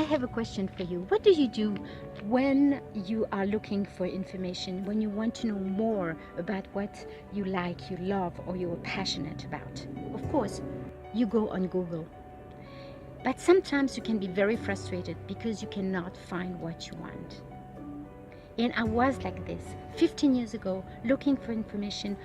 have a question for you. What do you do when you are looking for information, when you want to know more about what you like, you love, or you're passionate about? Of course, you go on Google. But sometimes you can be very frustrated because you cannot find what you want. And I was like this 15 years ago, looking for information,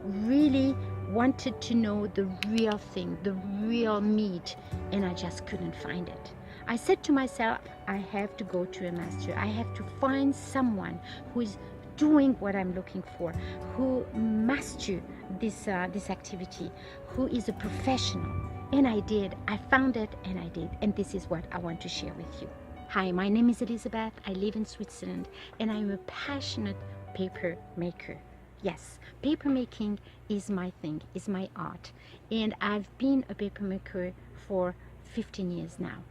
really wanted to know the real thing, the real meat, and I just couldn't find it. I said to myself, I have to go to a master. I have to find someone who is doing what I'm looking for, who masters this activity, who is a professional. And I did. I found it and I did. And this is what I want to share with you. Hi, my name is Elizabeth. I live in Switzerland and I'm a passionate paper maker. Yes, paper making is my thing, is my art. And I've been a paper maker for 15 years now.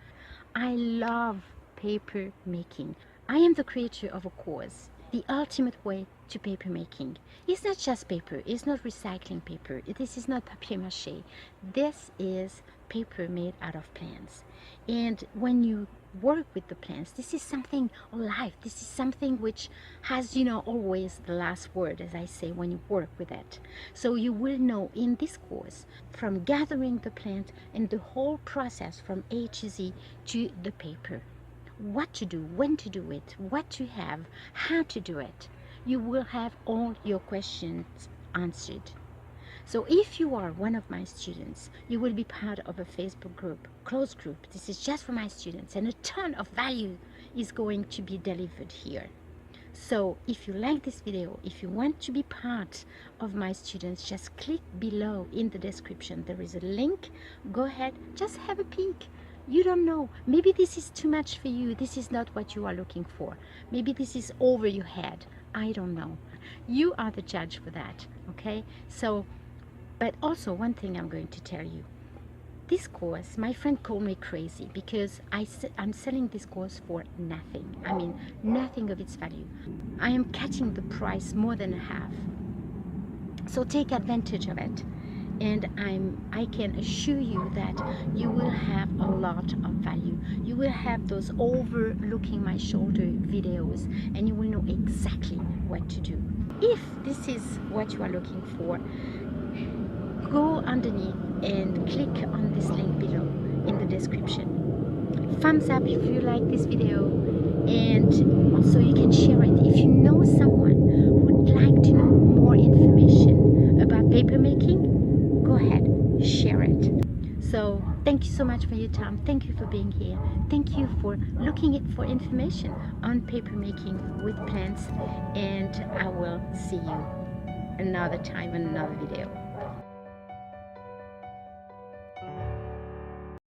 I love paper making. I am the creator of a course, the ultimate way to paper making. It's not just paper, it's not recycling paper, this is not papier-mâché. This is paper made out of plants. And when you work with the plants, this is something alive. This is something which has, always the last word, as I say, when you work with it. So you will know in this course, from gathering the plant and the whole process from A to Z to the paper. What to do, when to do it, what to have, how to do it. You will have all your questions answered. So if you are one of my students, you will be part of a Facebook group, closed group. This is just for my students, and a ton of value is going to be delivered here. So if you like this video, if you want to be part of my students, just click below in the description. There is a link. Go ahead, just have a peek. You don't know, maybe this is too much for you. This is not what you are looking for. Maybe this is over your head. I don't know. You are the judge for that, okay? So, but also one thing I'm going to tell you. This course, my friend called me crazy because I'm selling this course for nothing. I mean, nothing of its value. I am cutting the price more than half. So take advantage of it. And I can assure you that you will have a lot of value. You will have those overlooking my shoulder videos and you will know exactly what to do. If this is what you are looking for, go underneath and click on this link below in the description. Thumbs up if you like this video, and also you can share it. If you know someone who would like to know more information about paper making, go ahead, share it. So thank you so much for your time. Thank you for being here. Thank you for looking for information on paper making with plants, and I will see you another time in another video.